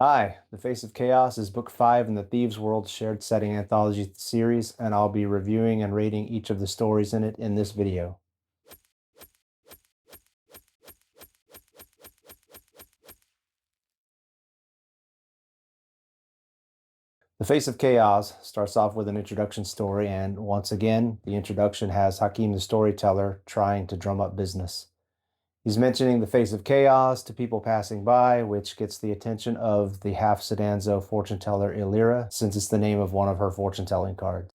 Hi, The Face of Chaos is book 5 in the Thieves World shared setting anthology series, and I'll be reviewing and rating each of the stories in it in this video. The Face of Chaos starts off with an introduction story, and once again, the introduction has Hakim the storyteller trying to drum up business. He's mentioning the Face of Chaos to people passing by, which gets the attention of the half-Sedanzo fortune teller Illyra, since it's the name of one of her fortune-telling cards.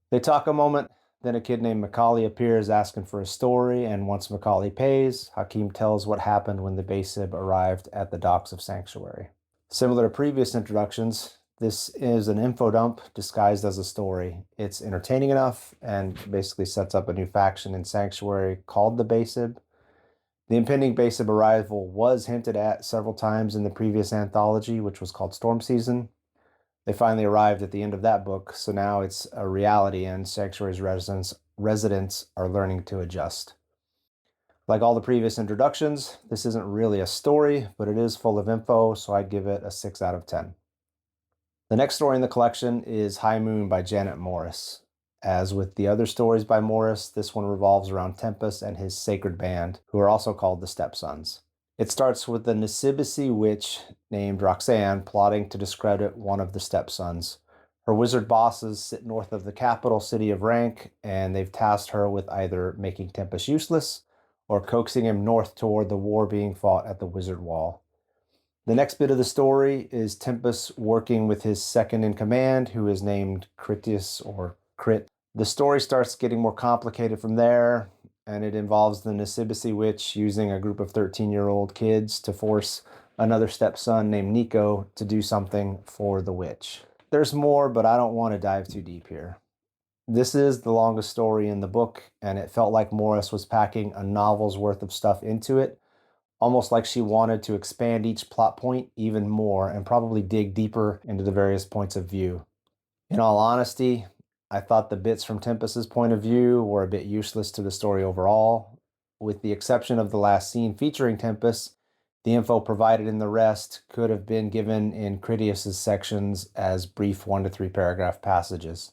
They talk a moment, then a kid named Macaulay appears asking for a story, and once Macaulay pays, Hakim tells what happened when the Basib arrived at the docks of Sanctuary. Similar to previous introductions, this is an info dump disguised as a story. It's entertaining enough and basically sets up a new faction in Sanctuary called the Basib. The impending Basib arrival was hinted at several times in the previous anthology, which was called Storm Season. They finally arrived at the end of that book, so now it's a reality and Sanctuary's residents are learning to adjust. Like all the previous introductions, this isn't really a story, but it is full of info, so I'd give it a 6 out of 10. The next story in the collection is High Moon by Janet Morris. As with the other stories by Morris, this one revolves around Tempus and his sacred band, who are also called the Stepsons. It starts with the Necromant witch named Roxanne plotting to discredit one of the stepsons. Her wizard bosses sit north of the capital city of Rank, and they've tasked her with either making Tempus useless or coaxing him north toward the war being fought at the Wizard Wall. The next bit of the story is Tempus working with his second in command, who is named Critias or Crit. The story starts getting more complicated from there, and it involves the Necromant witch using a group of 13-year-old kids to force another stepson named Nico to do something for the witch. There's more, but I don't want to dive too deep here. This is the longest story in the book, and it felt like Morris was packing a novel's worth of stuff into it, almost like she wanted to expand each plot point even more and probably dig deeper into the various points of view. In all honesty, I thought the bits from Tempus's point of view were a bit useless to the story overall. With the exception of the last scene featuring Tempus, the info provided in the rest could have been given in Critias's sections as brief 1 to 3 paragraph passages.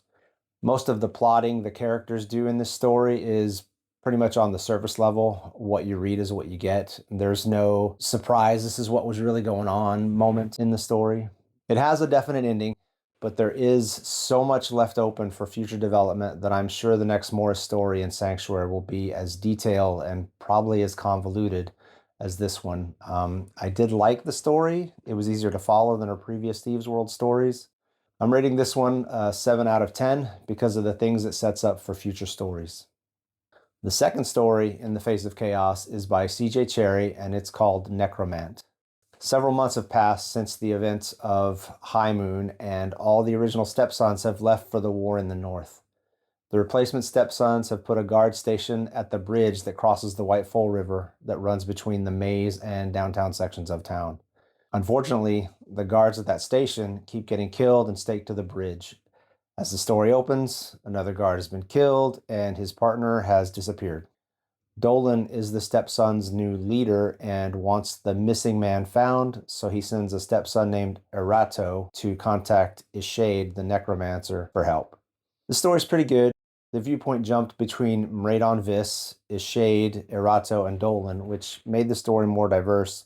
Most of the plotting the characters do in this story is pretty much on the surface level. What you read is what you get. There's no surprise, this is what was really going on moment in the story. It has a definite ending, but there is so much left open for future development that I'm sure the next Morris story in Sanctuary will be as detailed and probably as convoluted as this one. I did like the story. It was easier to follow than her previous Thieves World stories. I'm rating this one a 7 out of 10 because of the things it sets up for future stories. The second story in the Face of Chaos is by C.J. Cherryh, and it's called Necromant. Several months have passed since the events of High Moon, and all the original stepsons have left for the war in the north. The replacement stepsons have put a guard station at the bridge that crosses the White Foal River that runs between the maze and downtown sections of town. Unfortunately, the guards at that station keep getting killed and staked to the bridge. As the story opens, another guard has been killed and his partner has disappeared. Dolan is the stepson's new leader and wants the missing man found, so he sends a stepson named Erato to contact Ischade, the necromancer, for help. The story's pretty good. The viewpoint jumped between Mradon Vis, Ischade, Erato, and Dolan, which made the story more diverse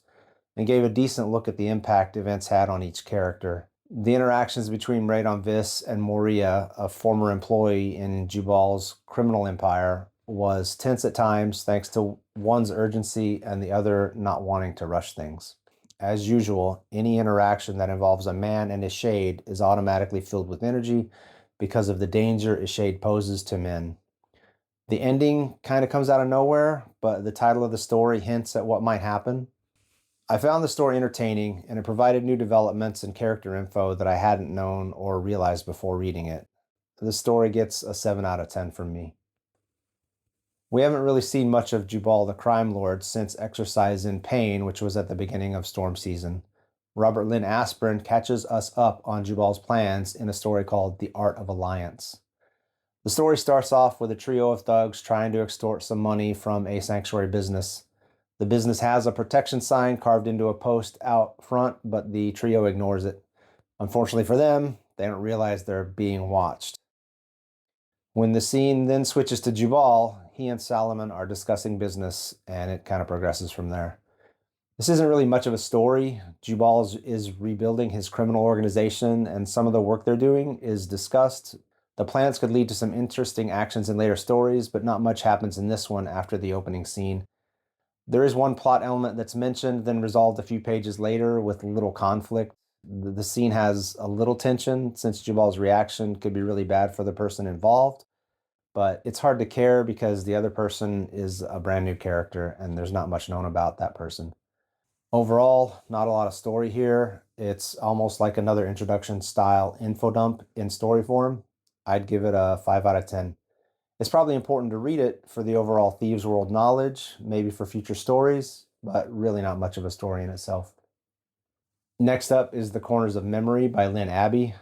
and gave a decent look at the impact events had on each character. The interactions between Mradon Vis and Moria, a former employee in Jubal's criminal empire, was tense at times thanks to one's urgency and the other not wanting to rush things. As usual, any interaction that involves a man and Ischade is automatically filled with energy because of the danger Ischade poses to men. The ending kind of comes out of nowhere, but the title of the story hints at what might happen. I found the story entertaining, and it provided new developments and character info that I hadn't known or realized before reading it. The story gets a 7 out of 10 from me. We haven't really seen much of Jubal the Crime Lord since Exercise in Pain, which was at the beginning of Storm Season. Robert Lynn Asprin catches us up on Jubal's plans in a story called The Art of Alliance. The story starts off with a trio of thugs trying to extort some money from a sanctuary business. The business has a protection sign carved into a post out front, but the trio ignores it. Unfortunately for them, they don't realize they're being watched. When the scene then switches to Jubal, he and Solomon are discussing business, and it kind of progresses from there. This isn't really much of a story. Jubal is rebuilding his criminal organization, and some of the work they're doing is discussed. The plans could lead to some interesting actions in later stories, but not much happens in this one after the opening scene. There is one plot element that's mentioned, then resolved a few pages later with little conflict. The scene has a little tension since Jubal's reaction could be really bad for the person involved, but it's hard to care because the other person is a brand new character and there's not much known about that person. Overall, not a lot of story here. It's almost like another introduction style info dump in story form. I'd give it a 5 out of 10. It's probably important to read it for the overall Thieves World knowledge, maybe for future stories, but really not much of a story in itself. Next up is The Corners of Memory by Lynn Abbey.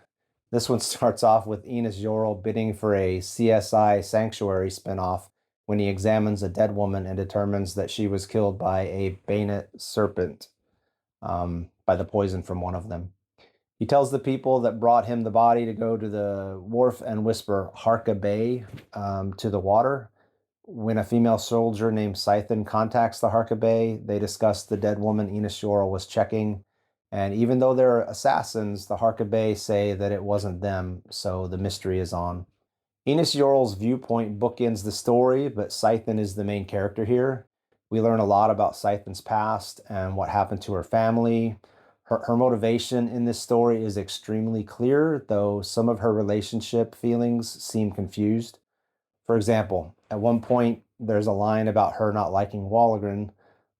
This one starts off with Enos Yorl bidding for a CSI Sanctuary spinoff when he examines a dead woman and determines that she was killed by a bayonet serpent, by the poison from one of them. He tells the people that brought him the body to go to the wharf and whisper Harka Bay to the water. When a female soldier named Scythen contacts the Harka Bay, they discuss the dead woman Enos Yorl was checking. And even though they're assassins, the Harka Bay say that it wasn't them, so the mystery is on. Enos Yorl's viewpoint bookends the story, but Scythen is the main character here. We learn a lot about Scythen's past and what happened to her family. Her motivation in this story is extremely clear, though some of her relationship feelings seem confused. For example, at one point, there's a line about her not liking Wallagren,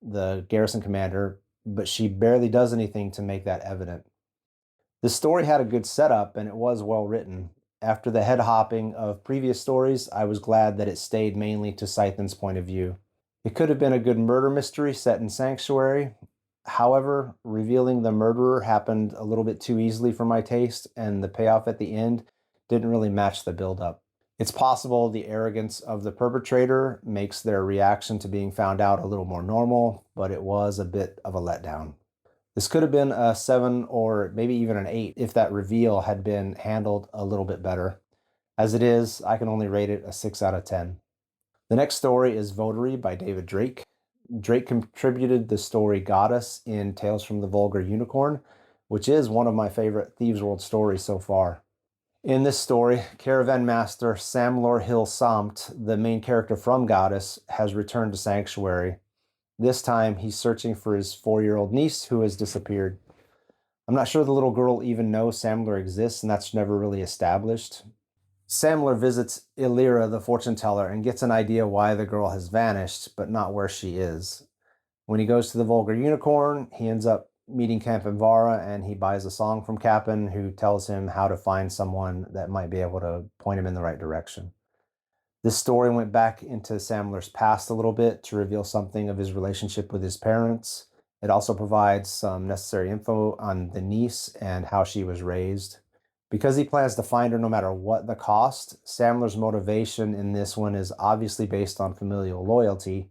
the garrison commander, but she barely does anything to make that evident. The story had a good setup and it was well written. After the head hopping of previous stories, I was glad that it stayed mainly to Scythen's point of view. It could have been a good murder mystery set in Sanctuary. However, revealing the murderer happened a little bit too easily for my taste, and the payoff at the end didn't really match the build-up. It's possible the arrogance of the perpetrator makes their reaction to being found out a little more normal, but it was a bit of a letdown. This could have been a 7 or maybe even an 8 if that reveal had been handled a little bit better. As it is, I can only rate it a 6 out of 10. The next story is Votary by David Drake. Drake contributed the story Goddess in Tales from the Vulgar Unicorn, which is one of my favorite Thieves World stories so far. In this story, Caravan Master Samlor Hill Samt, the main character from Goddess, has returned to Sanctuary. This time, he's searching for his 4-year-old niece who has disappeared. I'm not sure the little girl even knows Samlor exists, and that's never really established. Samlor visits Illyra, the fortune teller, and gets an idea why the girl has vanished, but not where she is. When he goes to the Vulgar Unicorn, he ends up meeting Cap'n Vara, and he buys a song from Cap'n, who tells him how to find someone that might be able to point him in the right direction. This story went back into Samler's past a little bit to reveal something of his relationship with his parents. It also provides some necessary info on the niece and how she was raised. Because he plans to find her no matter what the cost, Samler's motivation in this one is obviously based on familial loyalty.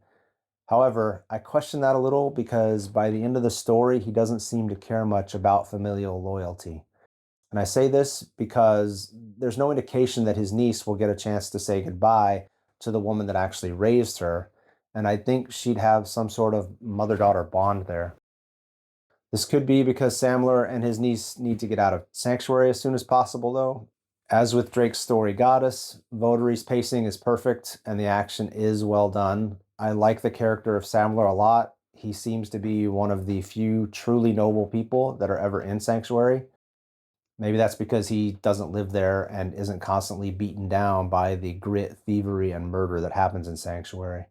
However, I question that a little because by the end of the story, he doesn't seem to care much about familial loyalty. And I say this because there's no indication that his niece will get a chance to say goodbye to the woman that actually raised her, and I think she'd have some sort of mother-daughter bond there. This could be because Samler and his niece need to get out of Sanctuary as soon as possible, though. As with Drake's story Goddess, Votary's pacing is perfect and the action is well done. I like the character of Samler a lot. He seems to be one of the few truly noble people that are ever in Sanctuary. Maybe that's because he doesn't live there and isn't constantly beaten down by the grit, thievery, and murder that happens in Sanctuary.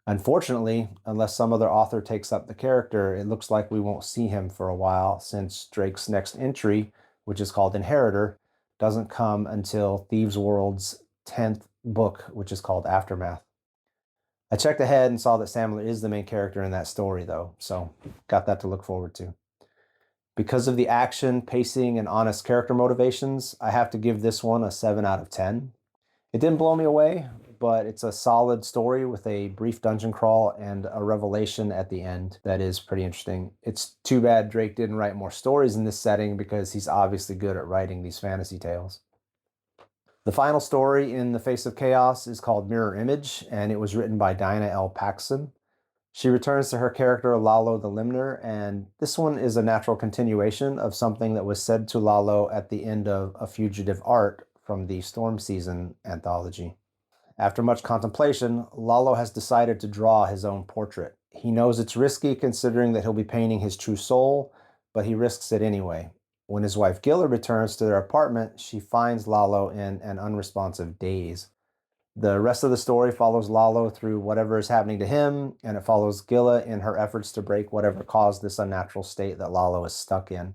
Unfortunately, unless some other author takes up the character, it looks like we won't see him for a while since Drake's next entry, which is called Inheritor, doesn't come until Thieves World's 10th book, which is called Aftermath. I checked ahead and saw that Samler is the main character in that story, though, so got that to look forward to. Because of the action, pacing, and honest character motivations, I have to give this one a 7 out of 10. It didn't blow me away, but it's a solid story with a brief dungeon crawl and a revelation at the end that is pretty interesting. It's too bad Drake didn't write more stories in this setting because he's obviously good at writing these fantasy tales. The final story in The Face of Chaos is called Mirror Image, and it was written by Dinah L. Paxson. She returns to her character Lalo the Limner, and this one is a natural continuation of something that was said to Lalo at the end of A Fugitive Art from the Storm Season anthology. After much contemplation, Lalo has decided to draw his own portrait. He knows it's risky considering that he'll be painting his true soul, but he risks it anyway. When his wife Gilla returns to their apartment, she finds Lalo in an unresponsive daze. The rest of the story follows Lalo through whatever is happening to him, and it follows Gilla in her efforts to break whatever caused this unnatural state that Lalo is stuck in.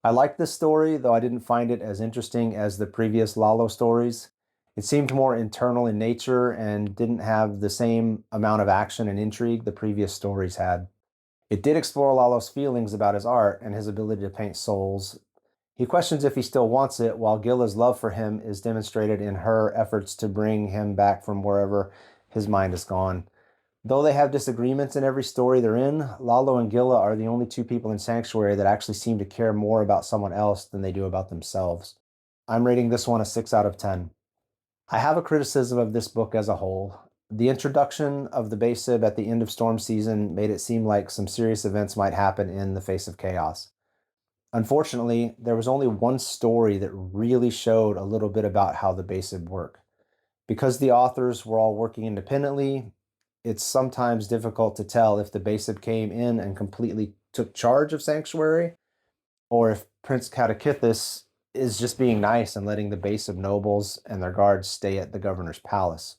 I liked this story, though I didn't find it as interesting as the previous Lalo stories. It seemed more internal in nature and didn't have the same amount of action and intrigue the previous stories had. It did explore Lalo's feelings about his art and his ability to paint souls. He questions if he still wants it, while Gilla's love for him is demonstrated in her efforts to bring him back from wherever his mind is gone. Though they have disagreements in every story they're in, Lalo and Gilla are the only two people in Sanctuary that actually seem to care more about someone else than they do about themselves. I'm rating this one a 6 out of 10. I have a criticism of this book as a whole. The introduction of the base sib at the end of Storm Season made it seem like some serious events might happen in The Face of Chaos. Unfortunately, there was only one story that really showed a little bit about how the base sib work. Because the authors were all working independently, it's sometimes difficult to tell if the base sib came in and completely took charge of Sanctuary, or if Prince Catechithus is just being nice and letting the base sib nobles and their guards stay at the governor's palace.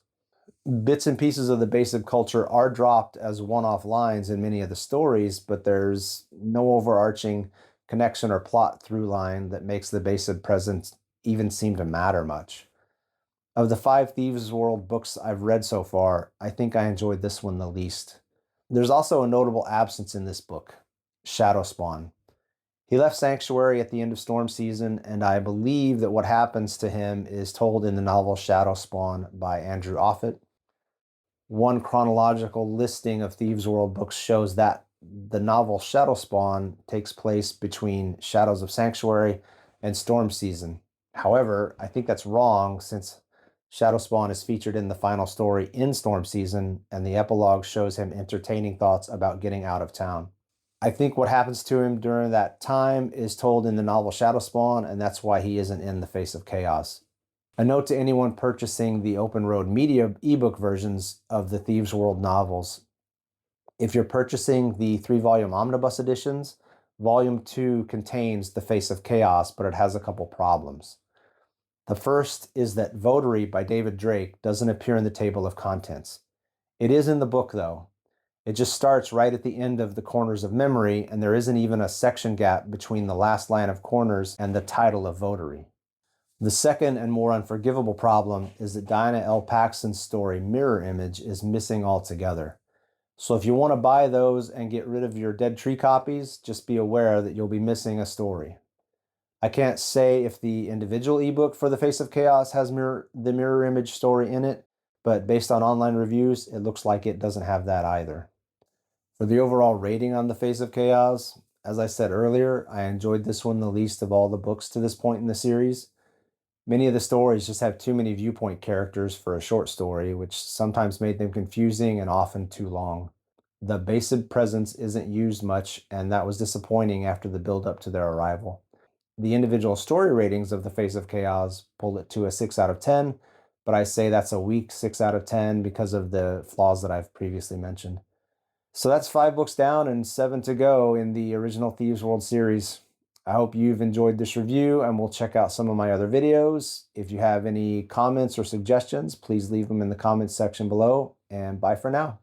Bits and pieces of the base sib culture are dropped as one-off lines in many of the stories, but there's no overarching connection or plot through line that makes the base sib presence even seem to matter much. Of the 5 Thieves World books I've read so far, I think I enjoyed this one the least. There's also a notable absence in this book, Shadowspawn. He left Sanctuary at the end of Storm Season, and I believe that what happens to him is told in the novel Shadowspawn by Andrew Offutt. One chronological listing of Thieves World books shows that the novel Shadowspawn takes place between Shadows of Sanctuary and Storm Season. However, I think that's wrong since Shadowspawn is featured in the final story in Storm Season, and the epilogue shows him entertaining thoughts about getting out of town. I think what happens to him during that time is told in the novel Shadowspawn, and that's why he isn't in The Face of Chaos. A note to anyone purchasing the Open Road Media ebook versions of the Thieves World novels. If you're purchasing the 3-volume omnibus editions, Volume 2 contains The Face of Chaos, but it has a couple problems. The first is that Votary by David Drake doesn't appear in the table of contents. It is in the book, though. It just starts right at the end of the Corners of Memory, and there isn't even a section gap between the last line of Corners and the title of Votary. The second and more unforgivable problem is that Dinah L. Paxson's story Mirror Image is missing altogether. So if you want to buy those and get rid of your Dead Tree copies, just be aware that you'll be missing a story. I can't say if the individual ebook for The Face of Chaos has the Mirror Image story in it, but based on online reviews, it looks like it doesn't have that either. For the overall rating on The Face of Chaos, as I said earlier, I enjoyed this one the least of all the books to this point in the series. Many of the stories just have too many viewpoint characters for a short story, which sometimes made them confusing and often too long. The base sib presence isn't used much, and that was disappointing after the build-up to their arrival. The individual story ratings of The Face of Chaos pulled it to a 6 out of 10, but I say that's a weak 6 out of 10 because of the flaws that I've previously mentioned. So that's 5 books down and 7 to go in the original Thieves World series. I hope you've enjoyed this review, and we'll check out some of my other videos. If you have any comments or suggestions, please leave them in the comments section below, and bye for now.